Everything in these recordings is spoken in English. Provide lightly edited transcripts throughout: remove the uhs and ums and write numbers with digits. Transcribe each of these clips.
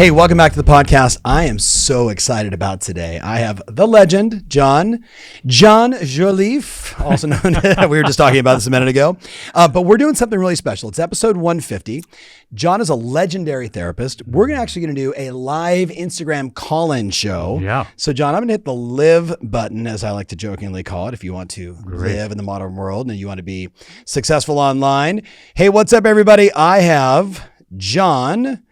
Hey, welcome back to the podcast. I am so excited about today. I have the legend, John Jolliffe, also known as, we were just talking about this a minute ago, but we're doing something really special. It's episode 150. John is a legendary therapist. We're actually going to do a live Instagram call-in show. Yeah. So, John, I'm going to hit the live button, as I like to jokingly call it, if you want to live in the modern world and you want to be successful online. Hey, what's up, everybody? I have John.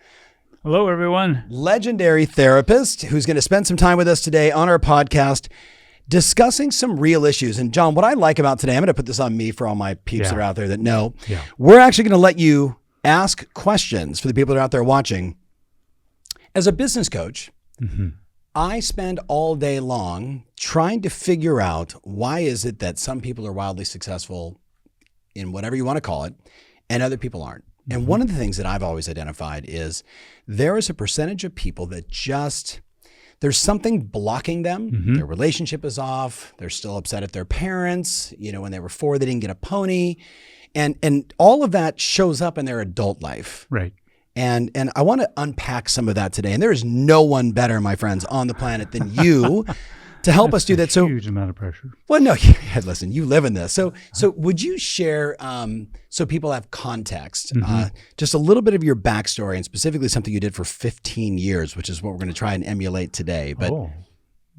Hello, everyone. Legendary therapist who's going to spend some time with us today on our podcast discussing some real issues. And John, what I like about today, I'm going to put this on me for all my peeps that are out there that know, we're actually going to let you ask questions for the people that are out there watching. As a business coach, I spend all day long trying to figure out why is it that some people are wildly successful in whatever you want to call it, and other people aren't. And one of the things that I've always identified is there is a percentage of people that just, there's something blocking them. Their relationship is off. They're still upset at their parents. You know, when they were 4, they didn't get a pony. And all of that shows up in their adult life. Right. And I want to unpack some of that today. And there is no one better, my friends, on the planet than you to help us do that. So huge amount of pressure. Well, no, listen, you live in this. So would you share, so people have context, just a little bit of your backstory and specifically something you did for 15 years, which is what we're going to try and emulate today. But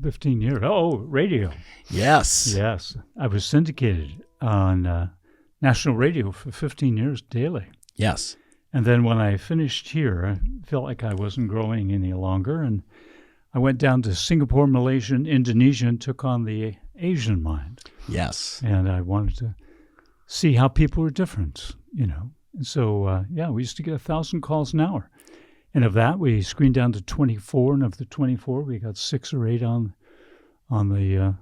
15 years. Oh, radio. Yes. Yes. I was syndicated on national radio for 15 years daily. Yes. And then when I finished here, I felt like I wasn't growing any longer. And I went down to Singapore, Malaysia, and Indonesia and took on the Asian mind. Yes. And I wanted to see how people were different, you know. And so, we used to get 1,000 calls an hour. And of that, we screened down to 24. And of the 24, we got 6 or 8 on the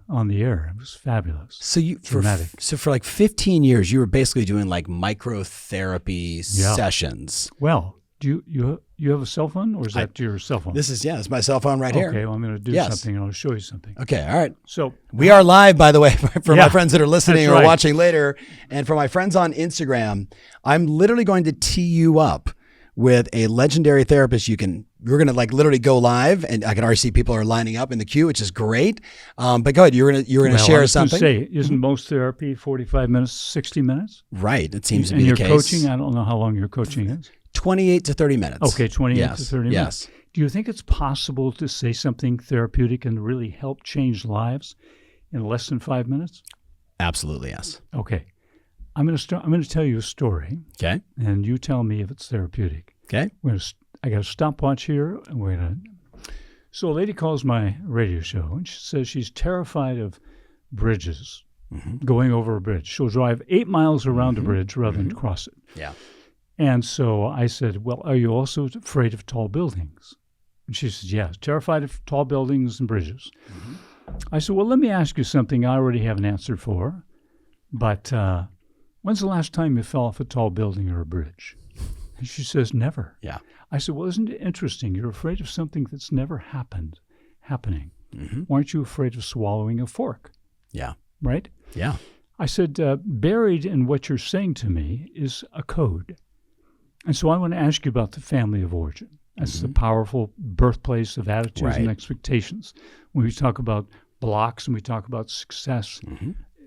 air. It was fabulous. So dramatic. For like 15 years, you were basically doing like microtherapy sessions. Well, do you have a cell phone, or is that your cell phone? This is, it's my cell phone right here. Okay, well, I'm going to do something, and I'll show you something. Okay, all right. So we are live, by the way, for my friends that are listening or right. watching later. And for my friends on Instagram, I'm literally going to tee you up with a legendary therapist. You're going to like literally go live, and I can already see people are lining up in the queue, which is great. But go ahead, you're going to share I was something. Say, isn't most therapy 45 minutes, 60 minutes? Right, it seems to be the case. And your coaching, I don't know how long your coaching is. 28 to 30 minutes. Okay, 28 to 30 minutes. Yes. Do you think it's possible to say something therapeutic and really help change lives in less than 5 minutes? Absolutely, yes. Okay. I'm going to tell you a story. Okay. And you tell me if it's therapeutic. Okay. I got a stopwatch here. So a lady calls my radio show, and she says she's terrified of bridges, going over a bridge. She'll drive 8 miles around a bridge rather than cross it. Yeah. And so I said, well, are you also afraid of tall buildings? And she says, yes, terrified of tall buildings and bridges. I said, well, let me ask you something I already have an answer for. But when's the last time you fell off a tall building or a bridge? And she says, never. Yeah. I said, well, isn't it interesting? You're afraid of something that's never happening. Why aren't you afraid of swallowing a fork? Yeah. Right? Yeah. I said, buried in what you're saying to me is a code. And so I want to ask you about the family of origin. That's the powerful birthplace of attitudes and expectations. When we talk about blocks and we talk about success,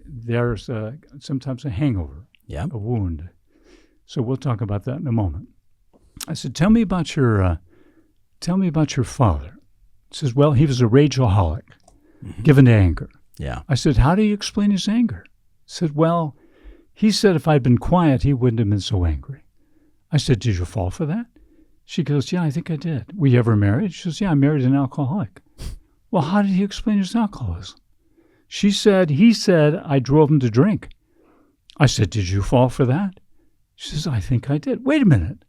there's sometimes a hangover, a wound. So we'll talk about that in a moment. I said, tell me about your father. He says, well, he was a rageaholic, given to anger. Yeah. I said, how do you explain his anger? He said, well, he said if I'd been quiet, he wouldn't have been so angry. I said, did you fall for that? She goes, yeah, I think I did. Were you ever married? She says, yeah, I married an alcoholic. Well, how did he explain his alcoholism? He said, I drove him to drink. I said, did you fall for that? She says, I think I did. Wait a minute.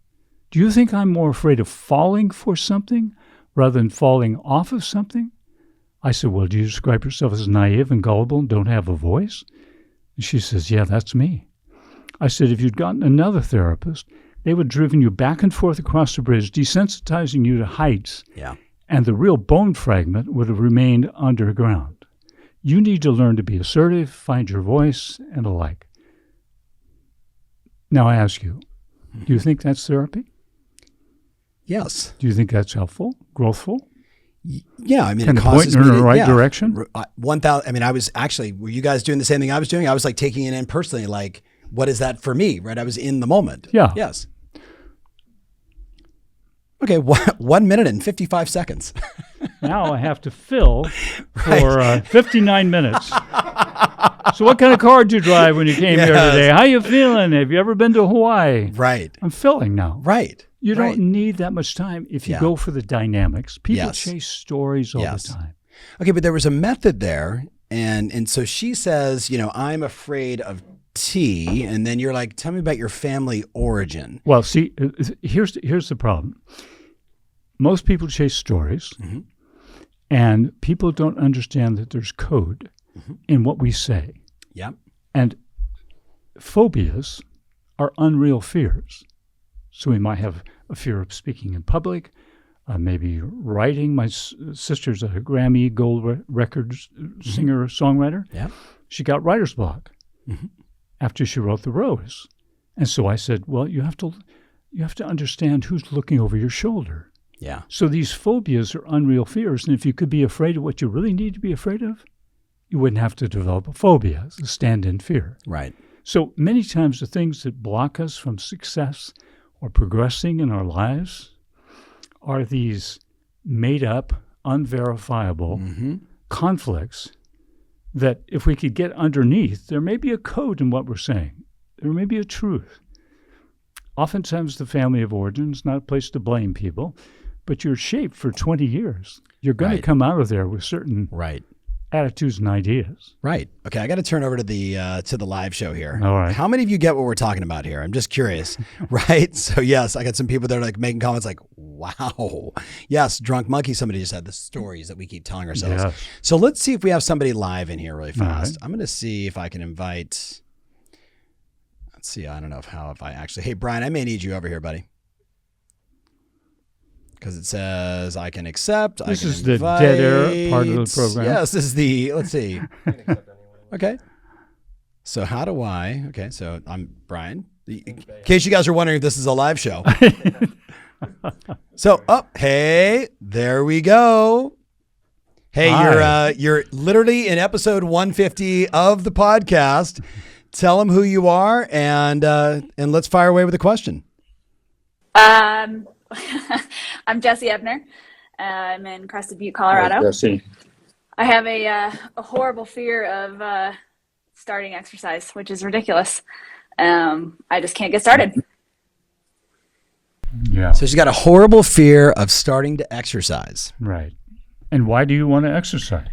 Do you think I'm more afraid of falling for something rather than falling off of something? I said, well, do you describe yourself as naive and gullible and don't have a voice? And she says, yeah, that's me. I said, if you'd gotten another therapist, they would have driven you back and forth across the bridge, desensitizing you to heights, and the real bone fragment would have remained underground. You need to learn to be assertive, find your voice, and the like. Now I ask you, do you think that's therapy? Yes. Do you think that's helpful, growthful? Yeah, I mean, kind it of causes point me in the to, right direction. 1,000. I mean, I was actually. Were you guys doing the same thing I was doing? I was like taking it in personally. Like, what is that for me? Right? I was in the moment. Yeah. Yes. Okay. 1 minute and 55 seconds. Now I have to fill for 59 minutes. So what kind of car did you drive when you came here today? How you feeling? Have you ever been to Hawaii? Right. I'm filling now. Right. You don't need that much time if you go for the dynamics. People chase stories all the time. Okay, but there was a method there. And so she says, I'm afraid of tea. And then you're like, tell me about your family origin. Well, see, here's the problem. Most people chase stories, and people don't understand that there's code in what we say. Yep. And phobias are unreal fears. So we might have a fear of speaking in public, maybe writing. My sister's a Grammy Gold Records singer, songwriter. Yeah. She got writer's block after she wrote The Rose. And so I said, well, you have to understand who's looking over your shoulder. Yeah. So these phobias are unreal fears. And if you could be afraid of what you really need to be afraid of, you wouldn't have to develop a phobia, a stand-in fear. Right. So many times the things that block us from success or progressing in our lives are these made-up, unverifiable conflicts that if we could get underneath, there may be a code in what we're saying. There may be a truth. Oftentimes the family of origin is not a place to blame people, but you're shaped for 20 years. You're going to come out of there with certain attitudes and ideas. Right. Okay, I got to turn over to the live show here. All right. How many of you get what we're talking about here? I'm just curious. Right? So yes, I got some people that are like making comments like, wow. Yes, Drunk Monkey, somebody just had the stories that we keep telling ourselves. Yes. So let's see if we have somebody live in here really fast. Right. I'm going to see if I can invite, let's see, I don't know if I actually, hey, Brian, I may need you over here, buddy. Because it says I can accept. This is invite. The dead air part of the program. Yes, this is the, let's see. Okay. So how do I, okay, so I'm Brian. In case you guys are wondering if this is a live show. So, hey, there we go. Hey, you're literally in episode 150 of the podcast. Tell them who you are and let's fire away with a question. I'm Jessie Ebner. I'm in Crested Butte, Colorado. Hi, Jessie. I have a horrible fear of starting exercise, which is ridiculous. I just can't get started. Yeah. So she's got a horrible fear of starting to exercise. Right. And why do you want to exercise?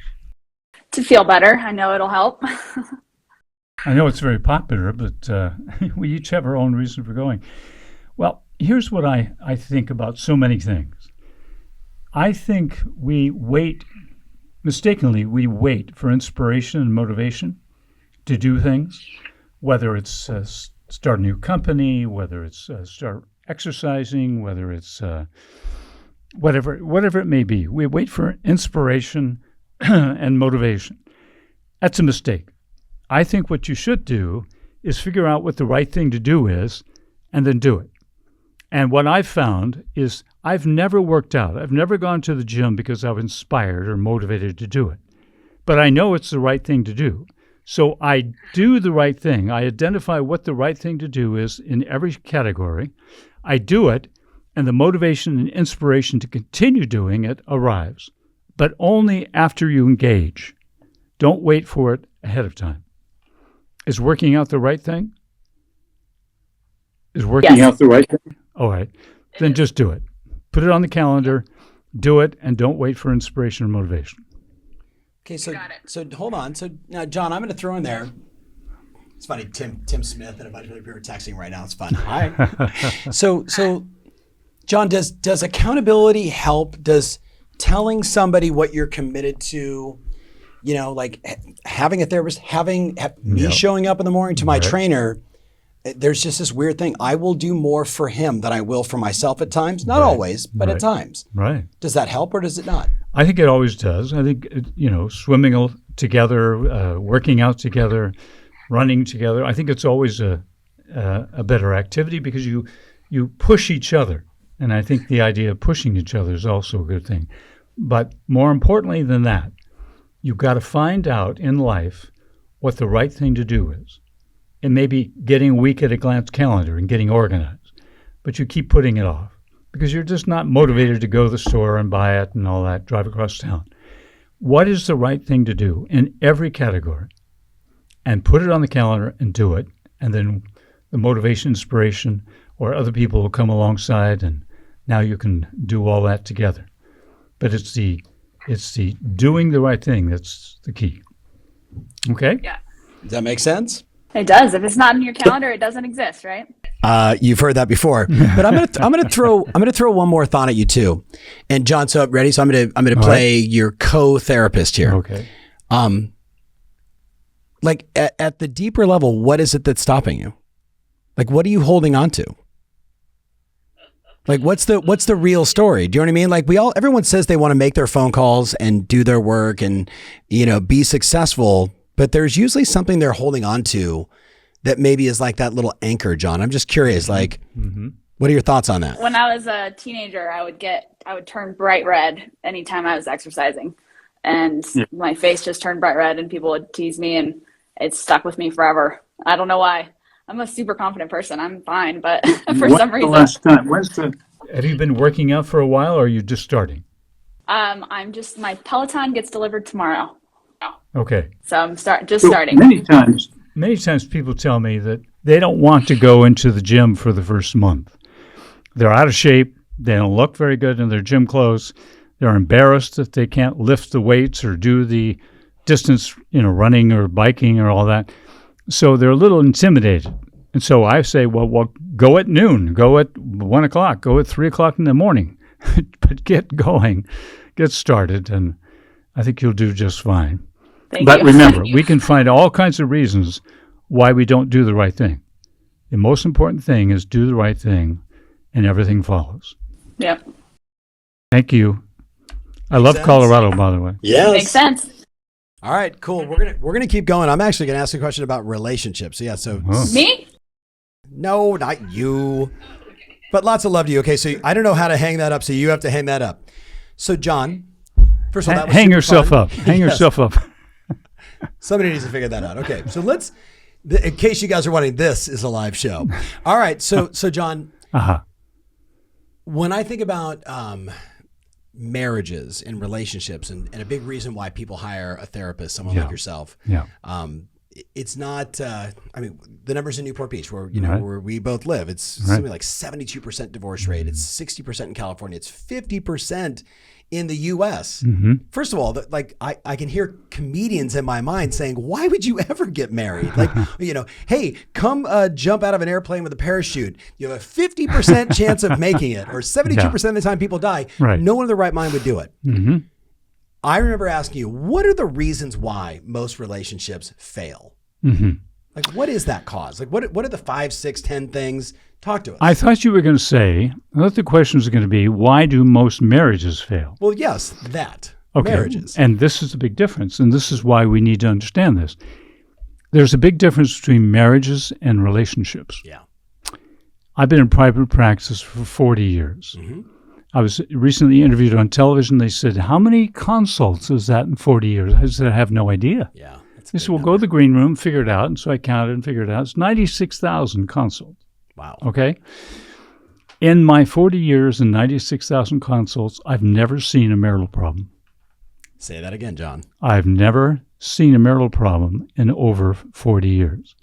To feel better. I know it'll help. I know it's very popular, but we each have our own reason for going. Well, here's what I think about so many things. I think mistakenly we wait for inspiration and motivation to do things, whether it's start a new company, whether it's start exercising, whether it's whatever it may be. We wait for inspiration and motivation. That's a mistake. I think what you should do is figure out what the right thing to do is and then do it. And what I've found is I've never worked out. I've never gone to the gym because I was inspired or motivated to do it. But I know it's the right thing to do. So I do the right thing. I identify what the right thing to do is in every category. I do it, and the motivation and inspiration to continue doing it arrives. But only after you engage. Don't wait for it ahead of time. Is working out the right thing? Is working out the right thing? All right. Then just do it. Put it on the calendar, do it, and don't wait for inspiration or motivation. Okay, so hold on. So now, John, I'm going to throw in there. It's funny, Tim Smith and a bunch of other people are texting right now. It's fun. Hi. So, John, does accountability help? Does telling somebody what you're committed to, like having a therapist, me showing up in the morning to my trainer, there's just this weird thing. I will do more for him than I will for myself at times. Not always, but at times. Right. Does that help or does it not? I think it always does. I think, swimming together, working out together, running together, I think it's always a better activity because you push each other. And I think the idea of pushing each other is also a good thing. But more importantly than that, you've got to find out in life what the right thing to do is. And maybe getting a week at a glance calendar and getting organized. But you keep putting it off because you're just not motivated to go to the store and buy it and all that, drive across town. What is the right thing to do in every category? And put it on the calendar and do it. And then the motivation, inspiration, or other people will come alongside, and now you can do all that together. But it's the doing the right thing that's the key. Okay? Yeah. Does that make sense? It does. If it's not in your calendar, it doesn't exist, right? You've heard that before, but I'm gonna throw one more thought at you too. And John, so ready? So I'm gonna play your co-therapist here. Okay. Like at the deeper level, what is it that's stopping you? Like, what are you holding on to? Like, what's the real story? Do you know what I mean? Like, everyone says they want to make their phone calls and do their work and, be successful, but there's usually something they're holding on to that maybe is like that little anchor, John. I'm just curious, like, what are your thoughts on that? When I was a teenager, I would turn bright red anytime I was exercising, and my face just turned bright red, and people would tease me, and it stuck with me forever. I don't know why. I'm a super confident person. I'm fine, but for some reason. Have you been working out for a while, or are you just starting? My Peloton gets delivered tomorrow. Okay. So I'm starting. Many times people tell me that they don't want to go into the gym for the first month. They're out of shape. They don't look very good in their gym clothes. They're embarrassed that they can't lift the weights or do the distance, running or biking or all that. So they're a little intimidated. And so I say, well, go at noon, go at 1 o'clock, go at 3 o'clock in the morning, but get going, get started, and I think you'll do just fine. But remember, we can find all kinds of reasons why we don't do the right thing. The most important thing is do the right thing, and everything follows. Yep. Thank you. I love Colorado, by the way. Yes. Makes sense. All right, cool. We're gonna keep going. I'm actually gonna ask a question about relationships. Yeah. So Me? No, not you. But lots of love to you. Okay, so I don't know how to hang that up, so you have to hang that up. So John, first of all, that was hang yourself fun. up. Hang yourself up. Somebody needs to figure that out. Okay, so in case you guys are wondering, this is a live show. All right, so John, when I think about marriages and relationships, and a big reason why people hire a therapist, someone like yourself, it's not. The numbers in Newport Beach, where where we both live, it's something like 72% divorce rate. It's 60% in California. It's 50% in the U.S. First of all, I can hear comedians in my mind saying, "Why would you ever get married?" Like, hey, come jump out of an airplane with a parachute. You have a 50% chance of making it, or 72% of the time people die. Right. No one in their right mind would do it. I remember asking you, what are the reasons why most relationships fail? Like, what is that cause? Like, what are the 5, 6, 10 things? Talk to us. I thought you were going to say, I thought the question was going to be, why do most marriages fail? Well, yes, that. Okay. Marriages. And this is a big difference, and this is why we need to understand this. There's a big difference between marriages and relationships. Yeah. I've been in private practice for 40 years. I was recently interviewed on television. They said, how many consults is that in 40 years? I said, I have no idea. Yeah. They said, well, go to the green room, figure it out. And so I counted and figured it out. It's 96,000 consults. Wow. Okay? In my 40 years and 96,000 consults, I've never seen a marital problem. Say that again, John. I've never seen a marital problem in over 40 years.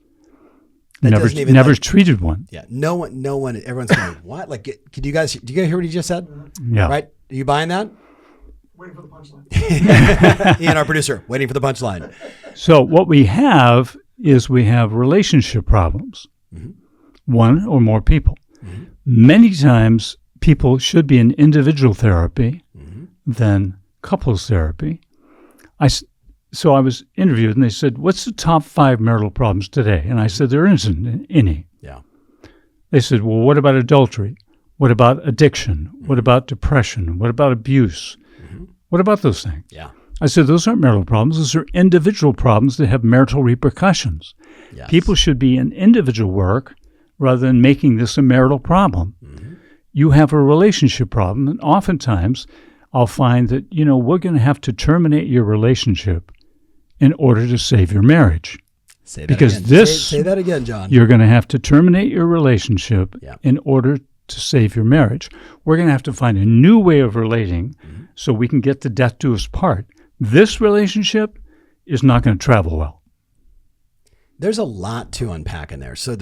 Never treated one. Yeah. No one, everyone's going, what? Like, do you guys hear what he just said? Yeah. Right? Are you buying that? Waiting for the punchline. Ian, our producer, waiting for the punchline. So what we have is relationship problems. One or more people. Many times people should be in individual therapy than couples therapy. So I was interviewed and they said, what's the top 5 marital problems today? And I said, there isn't any. Yeah. They said, well, what about adultery? What about addiction? What about depression? What about abuse? What about those things? Yeah. I said, those aren't marital problems. Those are individual problems that have marital repercussions. Yes. People should be in individual work rather than making this a marital problem. you have a relationship problem, and oftentimes I'll find that, we're going to have to terminate your relationship in order to save your marriage. Say that again, John. You're going to have to terminate your relationship in order to save your marriage. We're going to have to find a new way of relating so we can get to death do us part. This relationship is not going to travel well. There's a lot to unpack in there. So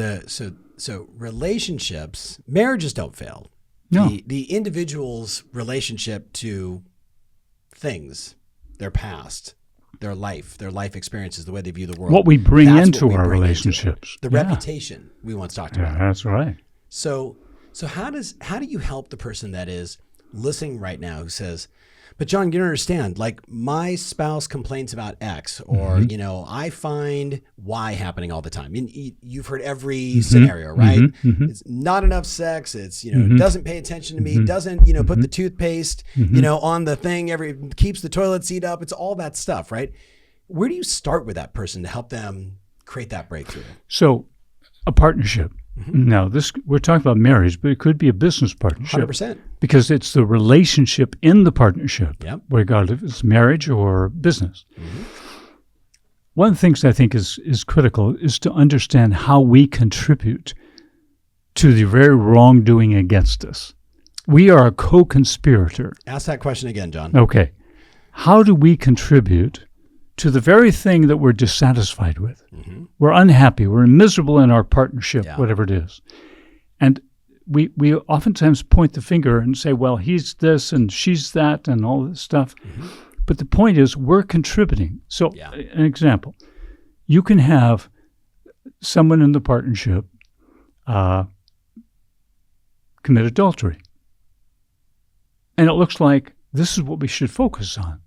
relationships, marriages don't fail. No. The individual's relationship to things, their past, their life experiences, the way they view the world. What we bring into our relationships. The reputation we once talked about. That's right. So how do you help the person that is listening right now who says, but John, you don't understand, like my spouse complains about X or, I find Y happening all the time. You've heard every scenario, right? It's not enough sex. It's, doesn't pay attention to me, doesn't, put the toothpaste, on the thing, keeps the toilet seat up. It's all that stuff, right? Where do you start with that person to help them create that breakthrough? So a partnership. Now, we're talking about marriage, but it could be a business partnership. 100%. Because it's the relationship in the partnership, regardless if it's marriage or business. One of the things I think is critical is to understand how we contribute to the very wrongdoing against us. We are a co-conspirator. Ask that question again, John. Okay. How do we contribute to the very thing that we're dissatisfied with? We're unhappy. We're miserable in our partnership, whatever it is. And we oftentimes point the finger and say, well, he's this and she's that and all this stuff. But the point is we're contributing. So an example, you can have someone in the partnership commit adultery. And it looks like this is what we should focus on.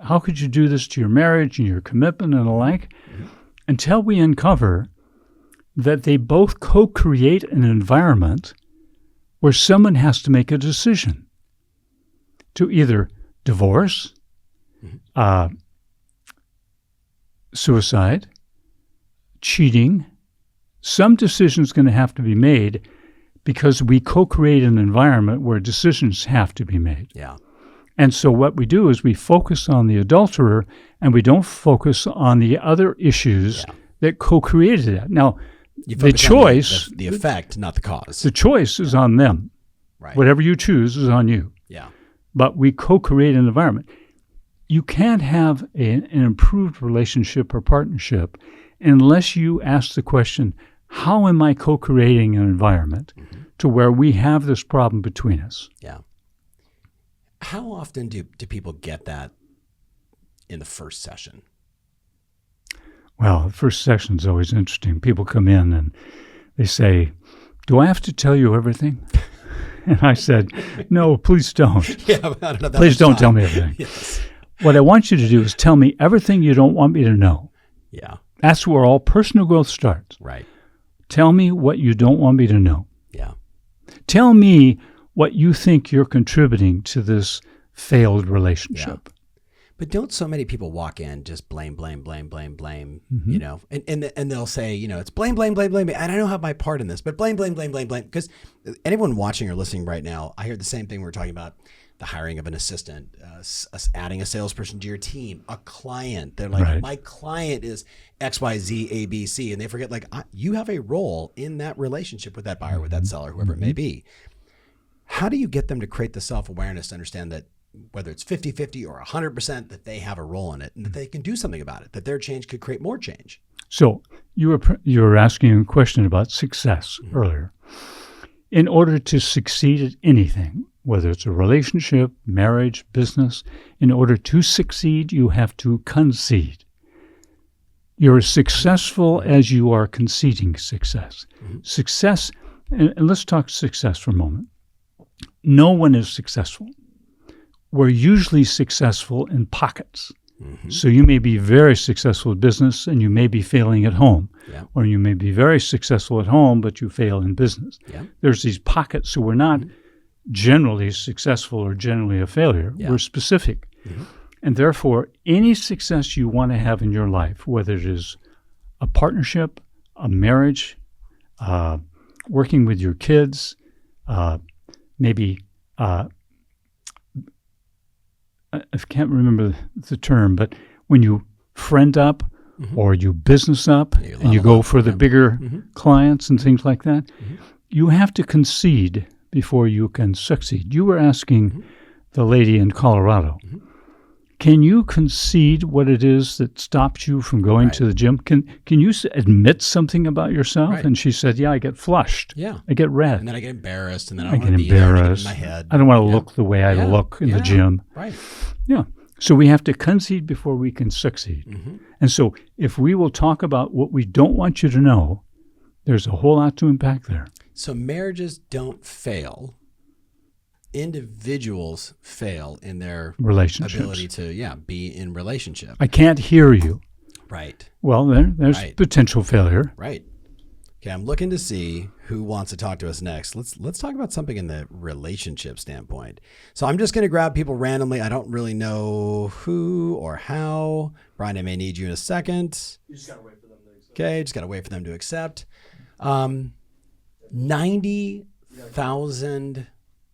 How could you do this to your marriage and your commitment and the like? Until we uncover that they both co-create an environment where someone has to make a decision to either divorce, suicide, cheating. Some decision's going to have to be made because we co-create an environment where decisions have to be made. Yeah. And so what we do is we focus on the adulterer and we don't focus on the other issues that co-created that. Now, the choice... The effect, not the cause. The choice is on them. Right. Whatever you choose is on you. Yeah. But we co-create an environment. You can't have an improved relationship or partnership unless you ask the question, how am I co-creating an environment to where we have this problem between us? Yeah. How often do people get that in the first session? Well, the first session is always interesting. People come in and they say, do I have to tell you everything? And I said, no, please don't. Please don't tell me everything. Yes. What I want you to do is tell me everything you don't want me to know. Yeah. That's where all personal growth starts. Right. Tell me what you don't want me to know. Yeah. Tell me what you think you're contributing to this failed relationship. Yeah. But don't so many people walk in just blame, and they'll say, it's blame, and I don't have my part in this, but blame. Because anyone watching or listening right now, I hear the same thing we're talking about, the hiring of an assistant, adding a salesperson to your team, a client. They're like, my client is XYZ, ABC, and they forget, you have a role in that relationship with that buyer, with that seller, whoever it may be. How do you get them to create the self-awareness to understand that whether it's 50-50 or 100%, that they have a role in it and that they can do something about it, that their change could create more change? So you were asking a question about success earlier. In order to succeed at anything, whether it's a relationship, marriage, business, in order to succeed, you have to concede. You're as successful as you are conceding success. Success, and let's talk success for a moment. No one is successful. We're usually successful in pockets. So you may be very successful in business and you may be failing at home. Or you may be very successful at home, but you fail in business. There's these pockets, so we're not generally successful or generally a failure. We're specific. And therefore, any success you want to have in your life, whether it is a partnership, a marriage, working with your kids, maybe I can't remember the term, but when you friend up or you business up and you go for the bigger clients and things like that, you have to concede before you can succeed. You were asking the lady in Colorado, can you concede what it is that stops you from going to the gym? Can you admit something about yourself? Right. And she said, yeah, I get flushed. Yeah. I get red. And then I get embarrassed, and then I I get want to be there and I get in embarrassed. my head. I don't want to look the way I look in the gym. Right. Yeah. So we have to concede before we can succeed. And so if we will talk about what we don't want you to know, there's a whole lot to unpack there. So marriages don't fail. Individuals fail in their Relationships. ability to be in relationship. I can't hear you. Right. Well, there's potential failure. Right. Okay, I'm looking to see who wants to talk to us next. Let's talk about something in the relationship standpoint. So I'm just going to grab people randomly. I don't really know who or how. Brian, I may need you in a second. You just got to wait for them to accept. Okay, just got to wait for them to accept. 90,000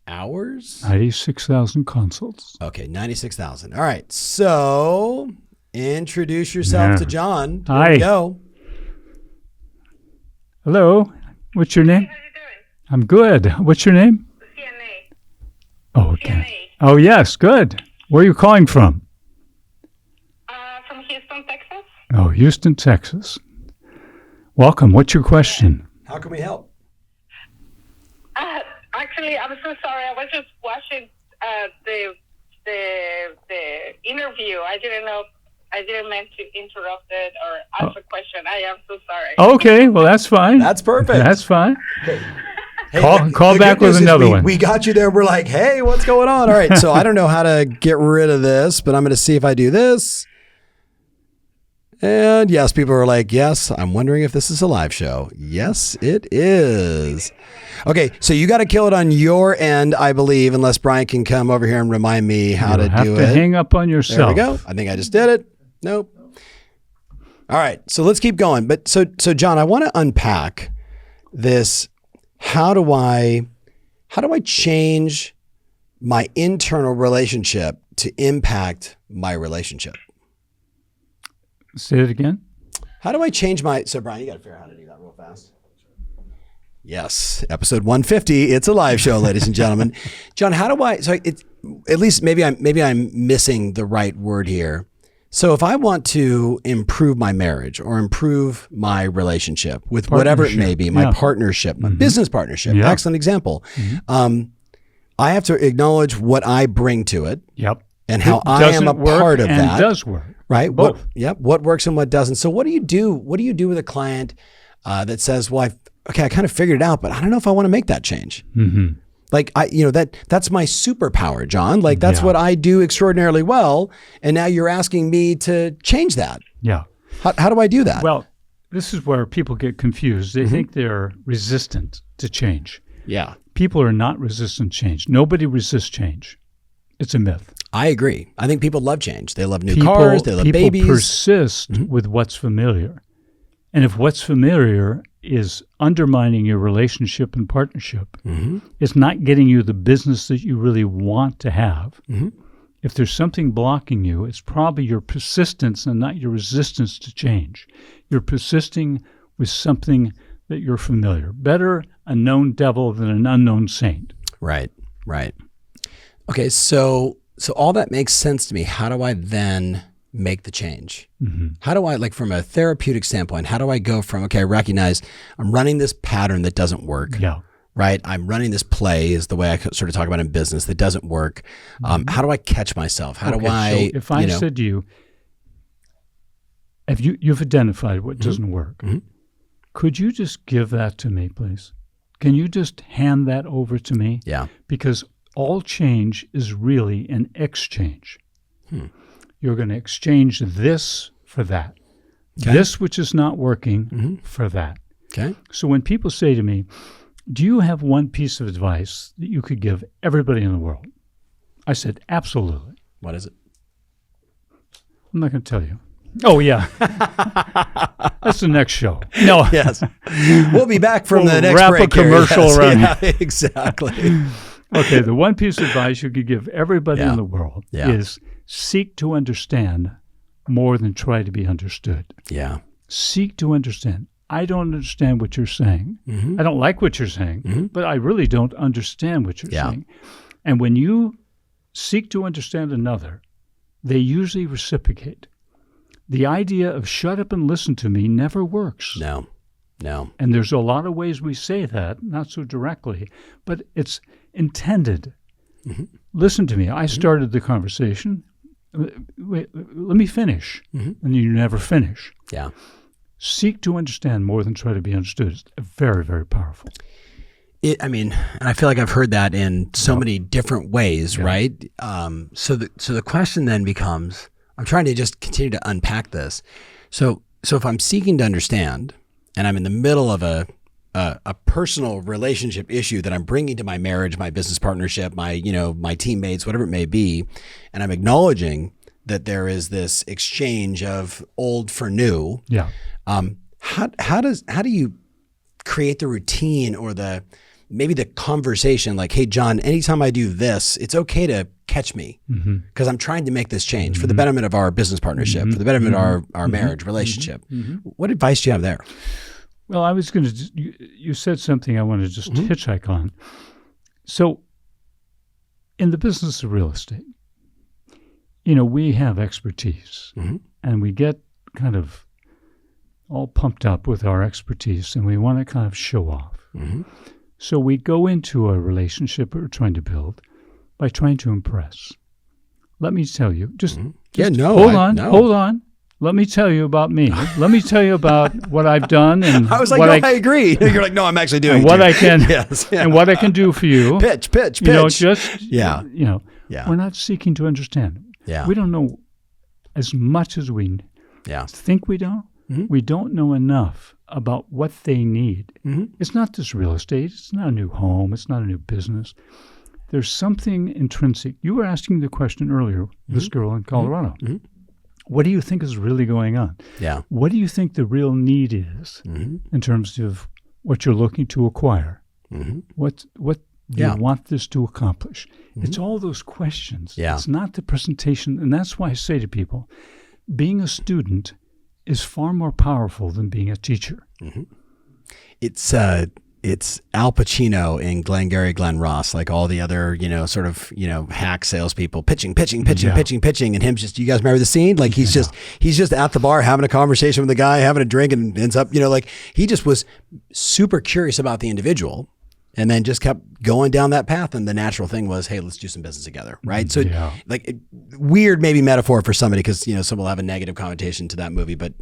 hours? 96,000 consults. Okay, 96,000. All right, so introduce yourself to John. Here Hi. we go. Hello. What's your name? How you doing? I'm good. What's your name? CNA. Oh, okay. CNA. Oh, yes. Good. Where are you calling from? From Houston, Texas. Oh, Houston, Texas. Welcome. What's your question? How can we help? Actually, I'm so sorry. I was just watching the interview. I didn't mean to interrupt it or ask a question. I am so sorry. Okay. Well, that's fine. That's perfect. That's fine. Hey, Call the back good with news is another one. We got you there. We're like, hey, what's going on? All right. So I don't know how to get rid of this, but I'm going to see if I do this. And yes, people are like, yes, I'm wondering if this is a live show. Yes, it is. Okay. So you got to kill it on your end, I believe, unless Brian can come over here and remind me how to have do to it. hang up on yourself. There we go. I think I just did it. Nope. All right. So let's keep going. But so John, I want to unpack this. How do I change my internal relationship to impact my relationship? Say it again. How do I change so Brian, you got to figure out how to do that real fast. Yes. Episode 150. It's a live show, ladies and gentlemen. John, how do at least maybe I'm missing the right word here. So if I want to improve my marriage or improve my relationship with whatever it may be, my partnership, my business partnership, excellent example. I have to acknowledge what I bring to it. Yep. And how I am a part of that. It does work. Right? Both. What works and what doesn't. So what do you do? What do you do with a client that says, well, I kind of figured it out, but I don't know if I want to make that change. Like that's my superpower, John. Like that's what I do extraordinarily well. And now you're asking me to change that. Yeah. How do I do that? Well, this is where people get confused. They think they're resistant to change. Yeah. People are not resistant to change. Nobody resists change. It's a myth. I agree. I think people love change. They love new cars. They love babies. People persist with what's familiar. And if what's familiar is undermining your relationship and partnership, it's not getting you the business that you really want to have. If there's something blocking you, it's probably your persistence and not your resistance to change. You're persisting with something that you're familiar. Better a known devil than an unknown saint. Right. Okay, so all that makes sense to me. How do I then make the change? How do I, like from a therapeutic standpoint, how do I go from, okay, I recognize I'm running this pattern that doesn't work. Yeah. Right? I'm running this play is the way I sort of talk about in business that doesn't work. How do I catch myself? How do I, so if I said to you, if you've identified what doesn't work, could you just give that to me, please? Can you just hand that over to me? Yeah. Because all change is really an exchange. You're going to exchange this for that. Okay. This which is not working for that. Okay. So when people say to me, do you have one piece of advice that you could give everybody in the world? I said, absolutely. What is it? I'm not going to tell you. Oh, yeah. That's the next show. No. Yes. We'll be back from the next wrap break. a commercial here. around. Yeah, exactly. Okay, the one piece of advice you could give everybody in the world is seek to understand more than try to be understood. Yeah. Seek to understand. I don't understand what you're saying. I don't like what you're saying, but I really don't understand what you're saying. And when you seek to understand another, they usually reciprocate. The idea of shut up and listen to me never works. No. And there's a lot of ways we say that, not so directly, but it's intended. Listen to me. I started the conversation. Wait, let me finish. And you never finish. Yeah. Seek to understand more than try to be understood. It's very, very powerful. And I feel like I've heard that in so many different ways, right? So the question then becomes, I'm trying to just continue to unpack this. So if I'm seeking to understand, and I'm in the middle of a personal relationship issue that I'm bringing to my marriage, my business partnership, my teammates, whatever it may be, and I'm acknowledging that there is this exchange of old for new. Yeah. How do you create the routine or maybe the conversation like, hey, John, anytime I do this, it's okay to catch me because I'm trying to make this change for the betterment of our business partnership, for the betterment of our marriage relationship. What advice do you have there? Well, I was going to, you said something I want to just hitchhike on. So in the business of real estate, we have expertise and we get kind of all pumped up with our expertise and we want to kind of show off. So we go into a relationship we're trying to build by trying to impress. Let me tell you, hold on. Let me tell you about me. Let me tell you about what I've done. And I was like, I agree. You're like, no, I'm actually doing what I can, and what I can do for you. Pitch. We're not seeking to understand. Yeah. We don't know as much as we think we don't. We don't know enough about what they need. It's not just real estate. It's not a new home. It's not a new business. There's something intrinsic. You were asking the question earlier, this girl in Colorado. What do you think is really going on? Yeah. What do you think the real need is in terms of what you're looking to acquire? What do you want this to accomplish? It's all those questions. Yeah. It's not the presentation. And that's why I say to people, being a student is far more powerful than being a teacher. It's Al Pacino in Glengarry Glen Ross, like all the other, hack salespeople pitching, and him just, you guys remember the scene? Like he's just at the bar having a conversation with the guy, having a drink, and ends up, he just was super curious about the individual. And then just kept going down that path. And the natural thing was, hey, let's do some business together. Right. So weird, maybe metaphor for somebody, because, some will have a negative connotation to that movie, but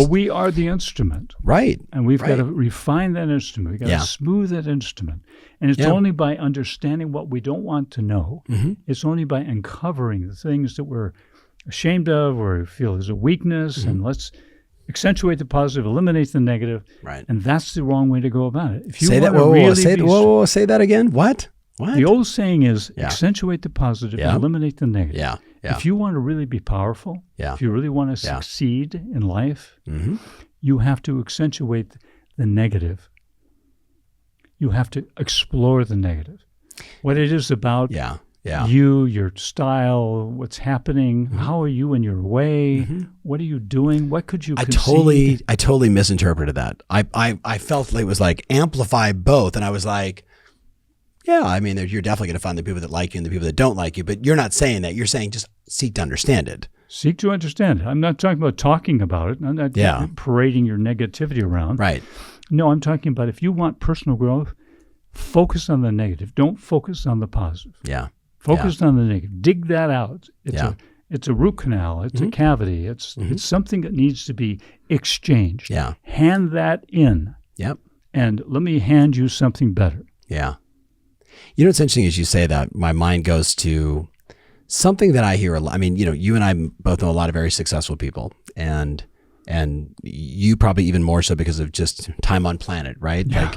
we are the instrument. Right. And we've got to refine that instrument. We've got to smooth that instrument. And it's only by understanding what we don't want to know. It's only by uncovering the things that we're ashamed of or feel is a weakness. And let's accentuate the positive, eliminate the negative. Right. And that's the wrong way to go about it. If you say that. Say that again. What? The old saying is accentuate the positive, eliminate the negative. Yeah. If you want to really be powerful, if you really want to succeed in life, you have to accentuate the negative. You have to explore the negative. What it is about you, your style, what's happening, how are you in your way, what are you doing, what could you concede? I totally misinterpreted that. I felt like it was like amplify both, and I was like, you're definitely going to find the people that like you and the people that don't like you, but you're not saying that. You're saying just seek to understand it. Seek to understand it. I'm not talking about talking about it. I'm not parading your negativity around. Right. No, I'm talking about if you want personal growth, focus on the negative. Don't focus on the positive. Yeah. Focus on the negative. Dig that out. It's a root canal. It's a cavity. It's something that needs to be exchanged. Yeah. Hand that in. Yep. And let me hand you something better. Yeah. What's interesting is you say that, my mind goes to something that I hear a lot. You and I both know a lot of very successful people, and you probably even more so because of just time on planet, right? Yeah.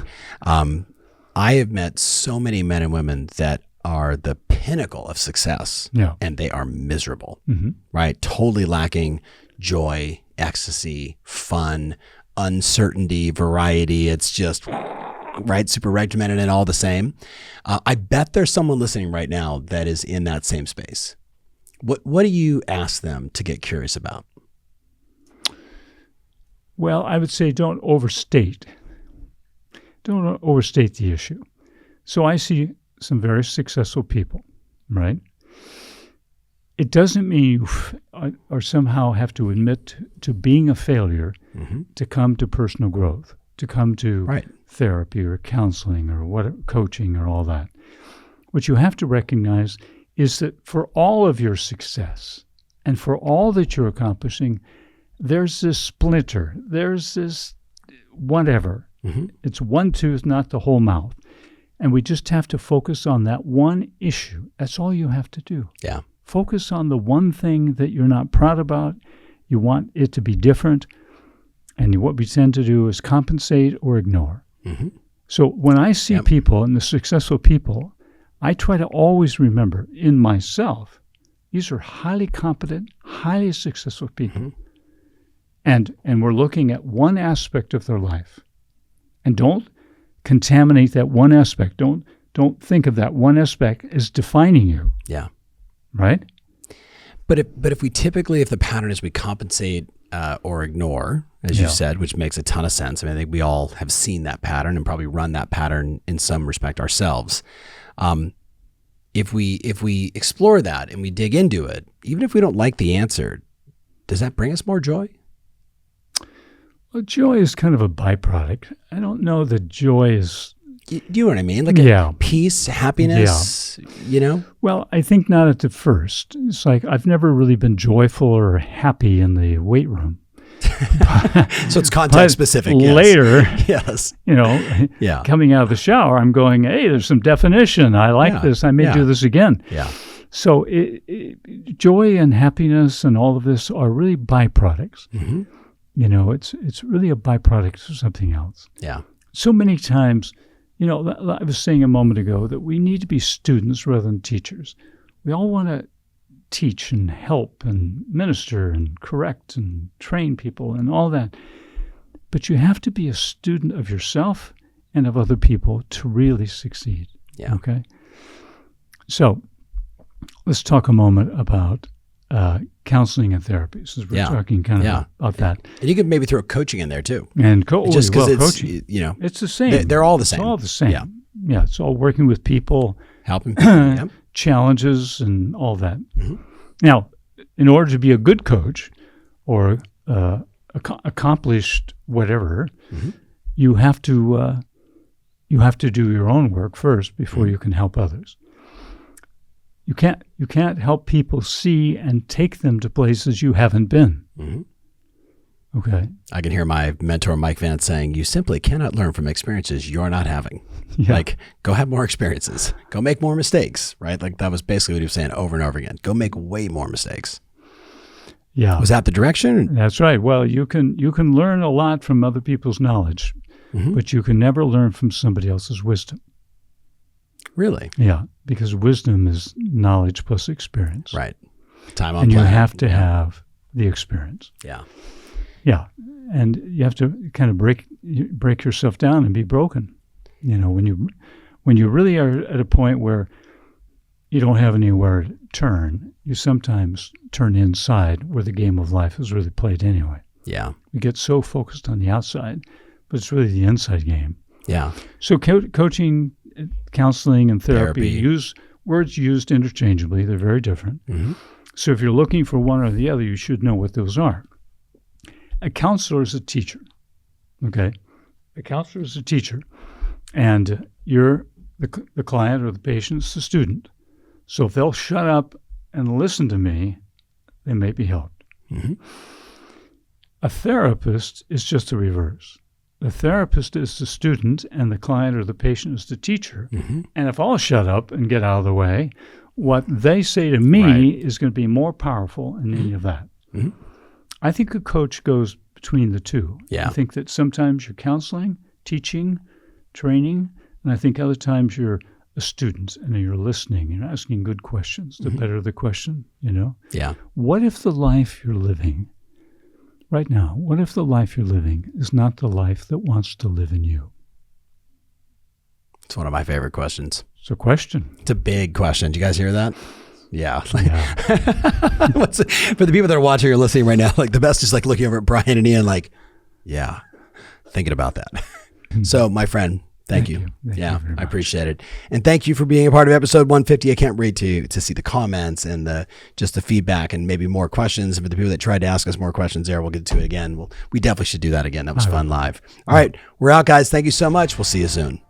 I have met so many men and women that are the pinnacle of success, and they are miserable, right? Totally lacking joy ecstasy, fun, uncertainty, variety. It's just, right, super regimented and all the same. I bet there's someone listening right now that is in that same space. What do you ask them to get curious about? Well, I would say don't overstate. Don't overstate the issue. So I see some very successful people, right? It doesn't mean you or somehow have to admit to being a failure to come to personal growth, to come to therapy or counseling or coaching or all that. What you have to recognize is that for all of your success and for all that you're accomplishing, there's this splinter, there's this whatever. It's one tooth, not the whole mouth. And we just have to focus on that one issue. That's all you have to do. Yeah. Focus on the one thing that you're not proud about. You want it to be different. And what we tend to do is compensate or ignore. So when I see people and the successful people, I try to always remember in myself, these are highly competent, highly successful people. And we're looking at one aspect of their life. And don't contaminate that one aspect. Don't think of that one aspect as defining you. Yeah. Right? But if the pattern is we compensate or ignore, as you said, which makes a ton of sense. I mean, I think we all have seen that pattern and probably run that pattern in some respect ourselves. If we explore that and we dig into it, even if we don't like the answer, does that bring us more joy? Well, joy is kind of a byproduct. I don't know that joy is... Do you know what I mean? Like peace, happiness, you know? Well, I think not at the first. It's like I've never really been joyful or happy in the weight room. So it's context specific. Later, yes. Coming out of the shower, I'm going, hey, there's some definition. I like this. I may do this again. Yeah. So joy and happiness and all of this are really byproducts. It's really a byproduct of something else. Yeah. So many times, I was saying a moment ago that we need to be students rather than teachers. We all want to teach and help and minister and correct and train people and all that. But you have to be a student of yourself and of other people to really succeed. Yeah. Okay? So let's talk a moment about counseling and therapy, since we're talking about that. And you could maybe throw coaching in there too. And just because coaching, it's the same. They're all the same. It's all the same. Yeah. It's all working with people, helping people, challenges, and all that. Now, in order to be a good coach or accomplished whatever, you have to do your own work first before you can help others. You can't help people see and take them to places you haven't been. Okay. I can hear my mentor Mike Vance saying, "You simply cannot learn from experiences you're not having. Like, go have more experiences. Go make more mistakes." Right? Like that was basically what he was saying over and over again. Go make way more mistakes. Yeah. Was that the direction? That's right. Well, you can learn a lot from other people's knowledge, but you can never learn from somebody else's wisdom. Really? Yeah, because wisdom is knowledge plus experience. Right. Time on and planet. You have to have the experience. Yeah. Yeah, and you have to kind of break yourself down and be broken. When you really are at a point where you don't have anywhere to turn, you sometimes turn inside where the game of life is really played anyway. Yeah. You get so focused on the outside, but it's really the inside game. Yeah. So coaching, counseling, and therapy use words used interchangeably. They're very different. So if you're looking for one or the other, you should know what those are. A counselor is a teacher, okay? A counselor is a teacher, and you're the client or the patient is the student. So if they'll shut up and listen to me, they may be helped. A therapist is just the reverse. The therapist is the student, and the client or the patient is the teacher. And if I'll shut up and get out of the way, what they say to me is going to be more powerful than any of that. I think a coach goes between the two. Yeah. I think that sometimes you're counseling, teaching, training, and I think other times you're a student and you're listening, you're asking good questions. The better the question, Yeah. What if the life you're living right now, what if the life you're living is not the life that wants to live in you? It's one of my favorite questions. It's a question. It's a big question. Did you guys hear that? Yeah. Yeah. For the people that are watching or listening right now, like the best is like looking over at Brian and Ian like, yeah, thinking about that. So my friend, thank you. Thank Yeah, you very I much. appreciate it. And thank you for being a part of episode 150. I can't wait to see the comments and just the feedback and maybe more questions. For the people that tried to ask us more questions there, we'll get to it again. We definitely should do that again. That was fun live. All right. We're out, guys. Thank you so much. We'll see you soon.